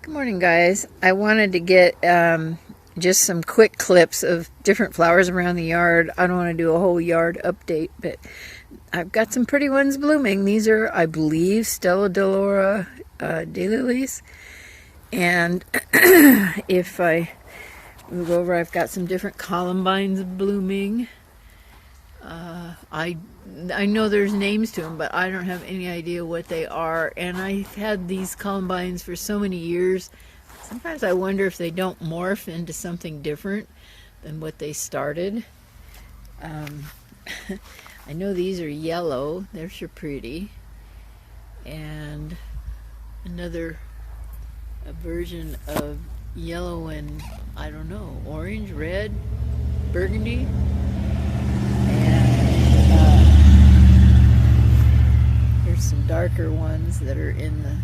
Good morning, guys. I wanted to get just some quick clips of different flowers around the yard. I don't want to do a whole yard update, but I've got some pretty ones blooming. These are, I believe, Stella Delora daylilies. And if I move over, I've got some different columbines blooming. I know there's names to them, but I don't have any idea what they are. And I've had these columbines for so many years. Sometimes I wonder if they don't morph into something different than what they started. I know these are yellow. They're sure pretty. And another version of yellow and, I don't know, orange, red, burgundy. Some darker ones that are in the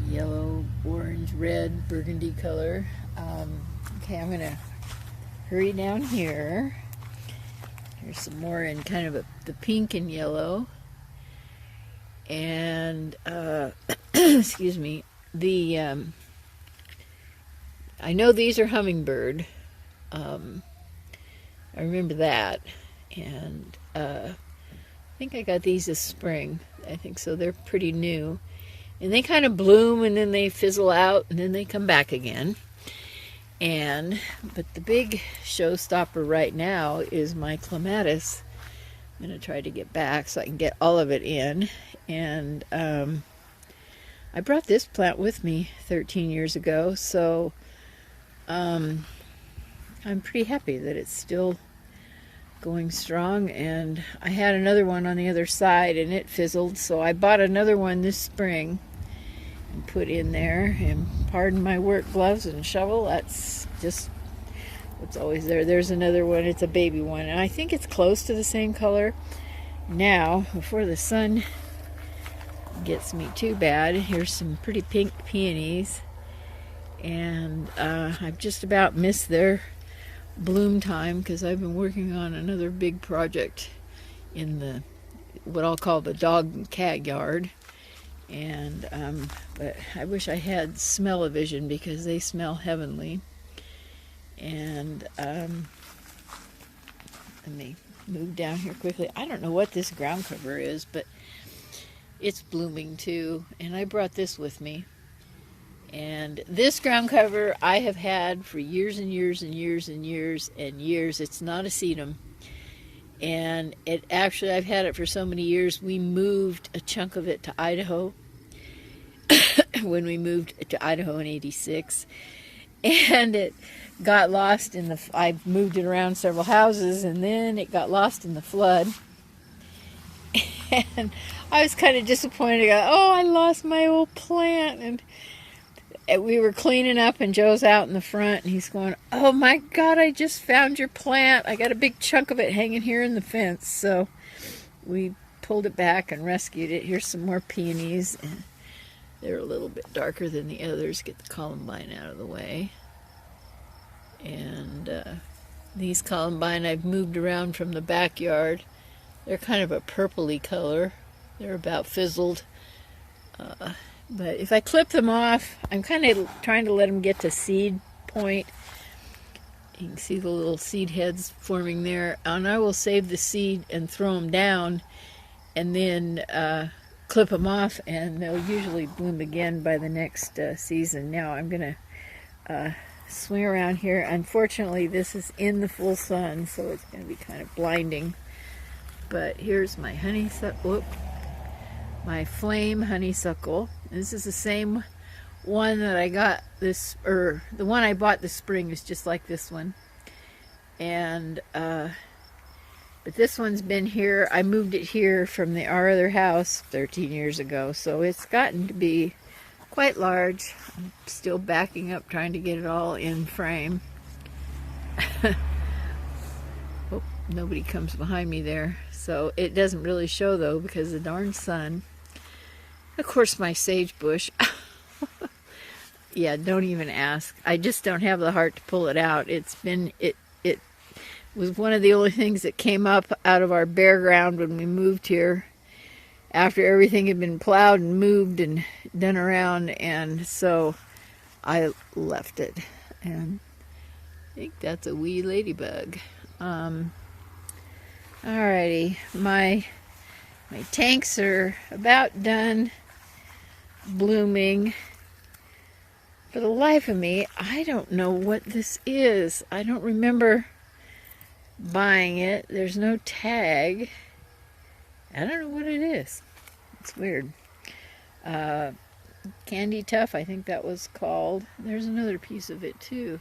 yellow, orange, red, burgundy color. Okay, I'm gonna hurry down here. Here's some more in kind of the pink and yellow. And excuse me, I know these are hummingbird. I remember that. And I think I got these this spring. I think so. They're pretty new. And they kind of bloom and then they fizzle out and then they come back again. But the big showstopper right now is my clematis. I'm going to try to get back so I can get all of it in. And I brought this plant with me 13 years ago. So I'm pretty happy that it's still going strong. And I had another one on the other side and it fizzled, so I bought another one this spring and put in there. And pardon my work gloves and shovel, that's just what's always there. There's another one. It's a baby one and I think it's close to the same color. Now, before the sun gets me too bad, here's some pretty pink peonies, and I've just about missed their bloom time because I've been working on another big project in the what I'll call the dog and cat yard. And but I wish I had smell-o-vision because they smell heavenly. And let me move down here quickly. I don't know what this ground cover is, but it's blooming too, and I brought this with me. And this ground cover I have had for years and years and years and years and years. It's not a sedum. And it actually, I've had it for so many years, we moved a chunk of it to Idaho when we moved to Idaho in '86. And it got lost in I moved it around several houses, and then it got lost in the flood. And I was kind of disappointed. Oh, I lost my old plant. And we were cleaning up and Joe's out in the front and he's going, oh my God, I just found your plant. I got a big chunk of it hanging here in the fence. So we pulled it back and rescued it. Here's some more peonies. And they're a little bit darker than the others. Get the columbine out of the way. And these columbine I've moved around from the backyard. They're kind of a purpley color. They're about fizzled. But if I clip them off, I'm kind of trying to let them get to seed point. You can see the little seed heads forming there. And I will save the seed and throw them down and then clip them off, and they'll usually bloom again by the next season. Now I'm going to swing around here. Unfortunately, this is in the full sun, so it's going to be kind of blinding. But here's my honeysuckle. My flame honeysuckle. This is the same one that I got the one I bought this spring is just like this one. And but this one's been here. I moved it here from our other house 13 years ago, so it's gotten to be quite large. I'm still backing up trying to get it all in frame. Oh, nobody comes behind me there. So it doesn't really show though because of the darn sun. Of course, my sagebush. Yeah, don't even ask. I just don't have the heart to pull it out. It was one of the only things that came up out of our bare ground when we moved here after everything had been plowed and moved and done around, and so I left it. And I think that's a wee ladybug. Alrighty, my tanks are about done blooming. For the life of me, I don't know what this is. I don't remember buying it. There's no tag. I don't know what it is. It's weird. Candy Tough, I think that was called. There's another piece of it too.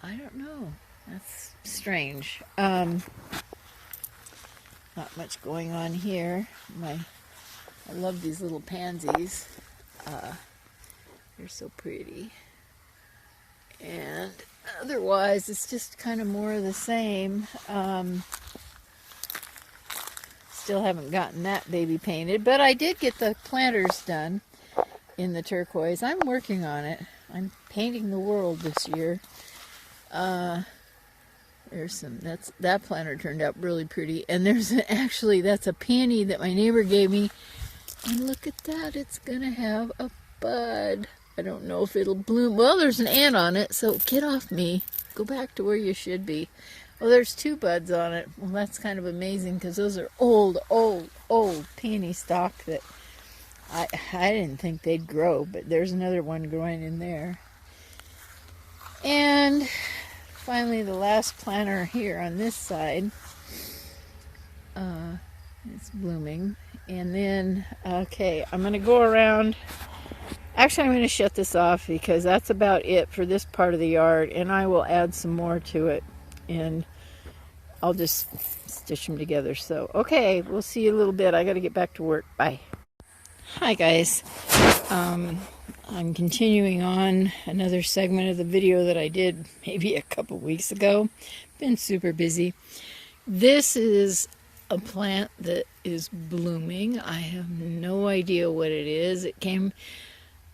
I don't know. That's strange. Not much going on here. I love these little pansies. They're so pretty. And otherwise, it's just kind of more of the same. Still haven't gotten that baby painted, but I did get the planters done in the turquoise. I'm working on it. I'm painting the world this year. There's that planter turned out really pretty. And there's actually, that's a peony that my neighbor gave me. And look at that, it's gonna have a bud. I don't know if it'll bloom. Well, there's an ant on it, so get off me. Go back to where you should be. Oh, there's 2 buds on it. Well, that's kind of amazing because those are old peony stock that I didn't think they'd grow, but there's another one growing in there. And finally, the last planter here on this side. It's blooming. And then, okay, I'm going to go around. Actually, I'm going to shut this off because that's about it for this part of the yard, and I will add some more to it, and I'll just stitch them together. So, okay, we'll see you in a little bit. I got to get back to work. Bye. Hi, guys. I'm continuing on another segment of the video that I did maybe a couple weeks ago. Been super busy. This is a plant that is blooming. I have no idea what it is. It came,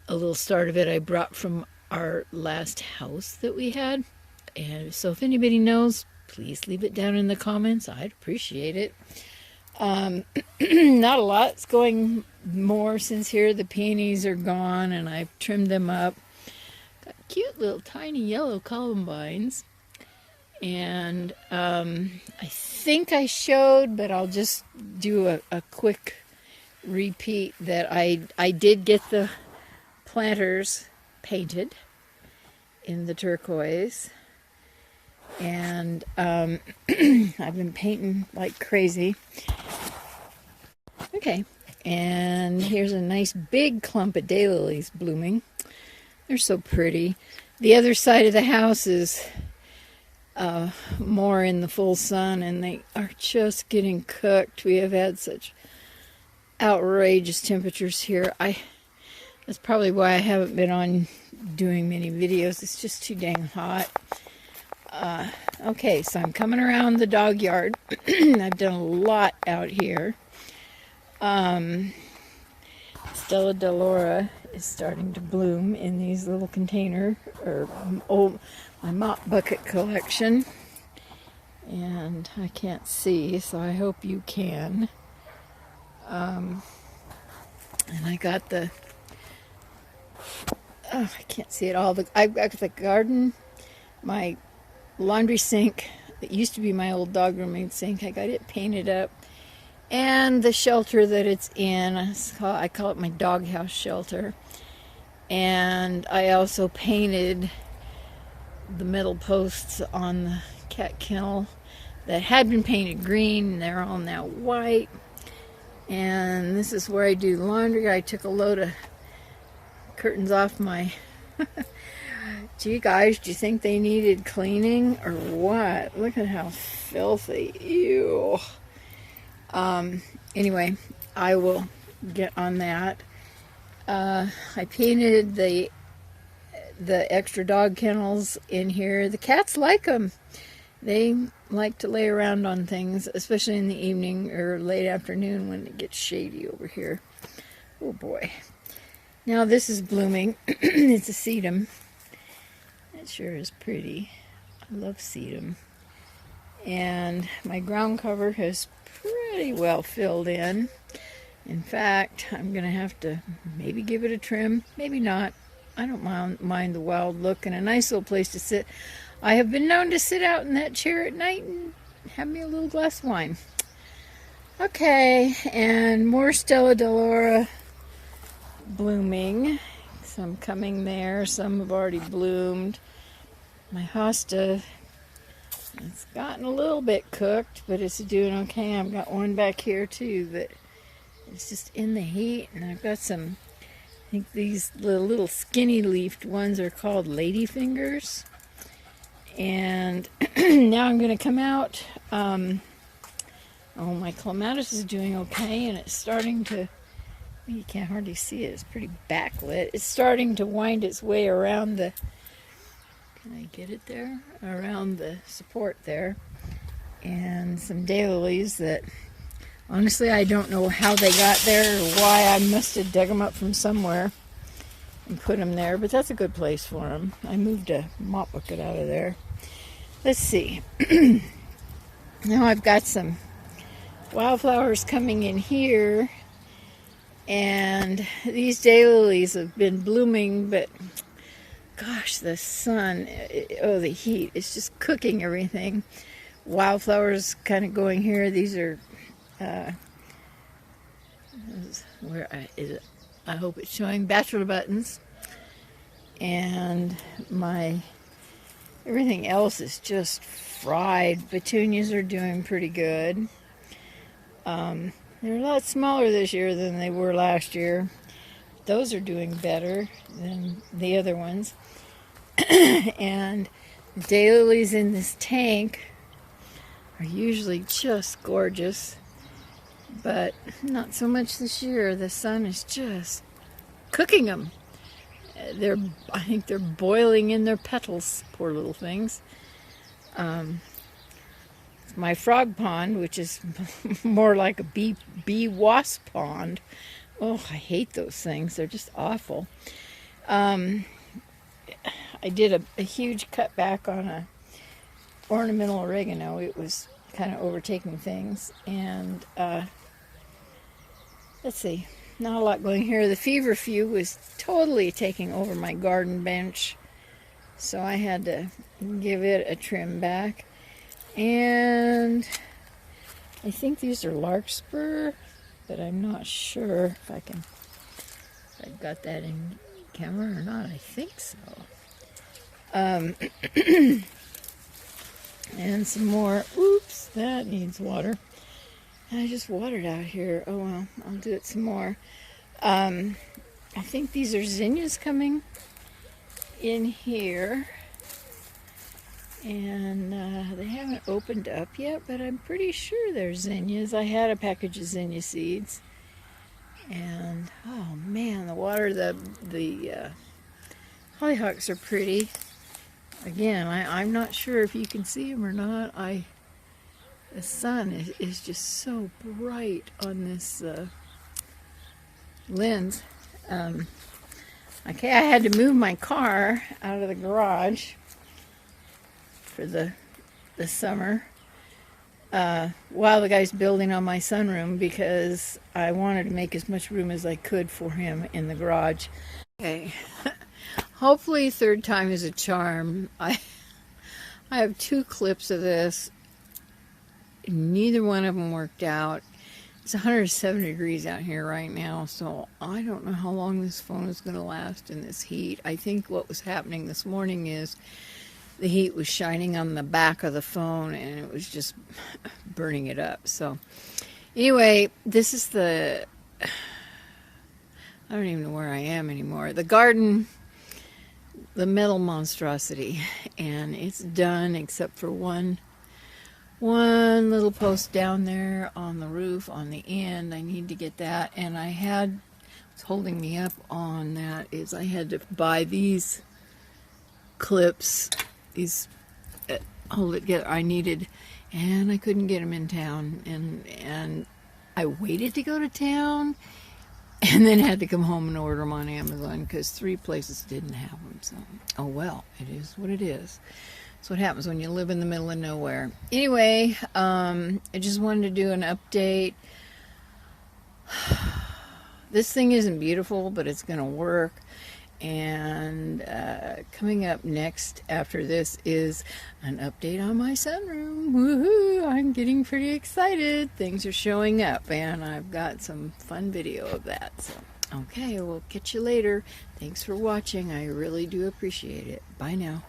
a little start of it I brought from our last house that we had. And so if anybody knows, please leave it down in the comments. I'd appreciate it. Not a lot's going more since here. The peonies are gone and I've trimmed them up. Got cute little tiny yellow columbines. And I think I showed, but I'll just do a quick repeat that I did get the planters painted in the turquoise. And I've been painting like crazy. Okay, and here's a nice big clump of daylilies blooming. They're so pretty. The other side of the house is more in the full sun, and they are just getting cooked. We have had such outrageous temperatures here. That's probably why I haven't been on doing many videos. It's just too dang hot. Okay, so I'm coming around the dog yard. I've done a lot out here. Stella Delora is starting to bloom in these little container, or my mop bucket collection. And I can't see, so I hope you can. And I got the, I can't see it all. I've got the garden, my laundry sink that used to be my old dog grooming sink. I got it painted up, and the shelter that it's in, I call it my doghouse shelter. And I also painted the metal posts on the cat kennel that had been painted green, and they're all now white. And this is where I do laundry. I took a load of curtains off my gee guys, do you think they needed cleaning or what? Look at how filthy. Ew. Anyway, I will get on that. I painted the extra dog kennels in here. The cats like them. They like to lay around on things, especially in the evening or late afternoon when it gets shady over here. Oh boy. Now this is blooming. It's a sedum. It sure is pretty. I love sedum. And my ground cover has pretty well filled in. In fact, I'm going to have to maybe give it a trim, maybe not. I don't mind the wild look and a nice little place to sit. I have been known to sit out in that chair at night and have me a little glass of wine. Okay, and more Stella Delora blooming. Some coming there, some have already bloomed. My hosta, it's gotten a little bit cooked, but it's doing okay. I've got one back here too that it's just in the heat, and I've got some, I think these little skinny leafed ones are called ladyfingers. And now I'm going to come out. Oh, my clematis is doing okay, and it's starting to, you can't hardly see it, it's pretty backlit. It's starting to wind its way around the, can I get it there? Around the support there. And some daylilies that, honestly, I don't know how they got there or why. I must have dug them up from somewhere and put them there, but that's a good place for them. I moved a mop bucket out of there. Let's see. Now I've got some wildflowers coming in here, and these daylilies have been blooming, but gosh, the sun, oh, the heat, it's just cooking everything. Wildflowers kind of going here. These are, where is it? I hope it's showing. Bachelor buttons. And my, everything else is just fried. Petunias are doing pretty good. They're a lot smaller this year than they were last year. Those are doing better than the other ones. And daylilies in this tank are usually just gorgeous, but not so much this year. The sun is just cooking them. I think they're boiling in their petals, poor little things. My frog pond, which is more like a bee wasp pond. Oh, I hate those things. They're just awful. I did a huge cutback on a ornamental oregano. It was kind of overtaking things. And let's see, not a lot going here. The feverfew was totally taking over my garden bench, so I had to give it a trim back. And I think these are larkspur, but I'm not sure if I've got that in camera or not. I think so. And some more. Oops, that needs water. I just watered out here. Oh well, I'll do it some more. I think these are zinnias coming in here. And they haven't opened up yet, but I'm pretty sure they're zinnias. I had a package of zinnia seeds. And, oh man, the water, the hollyhocks are pretty. Again, I'm not sure if you can see them or not. The sun is just so bright on this lens. Okay, I had to move my car out of the garage for the summer while the guy's building on my sunroom, because I wanted to make as much room as I could for him in the garage. Okay, hopefully third time is a charm. I have 2 clips of this. Neither one of them worked out. It's 170 degrees out here right now, so I don't know how long this phone is going to last in this heat. I think what was happening this morning is the heat was shining on the back of the phone and it was just burning it up. So anyway, this is I don't even know where I am anymore. The garden, the metal monstrosity, and it's done except for one little post down there on the roof on the end. I need to get that, and what's holding me up on that is I had to buy these clips, these hold it together. I needed, and I couldn't get them in town, and I waited to go to town and then had to come home and order them on Amazon because 3 places didn't have them. So, oh well, it is what it is. That's what happens when you live in the middle of nowhere. Anyway, I just wanted to do an update. This thing isn't beautiful, but it's going to work. And coming up next after this is an update on my sunroom. Woohoo! I'm getting pretty excited. Things are showing up, and I've got some fun video of that. So, okay, we'll catch you later. Thanks for watching. I really do appreciate it. Bye now.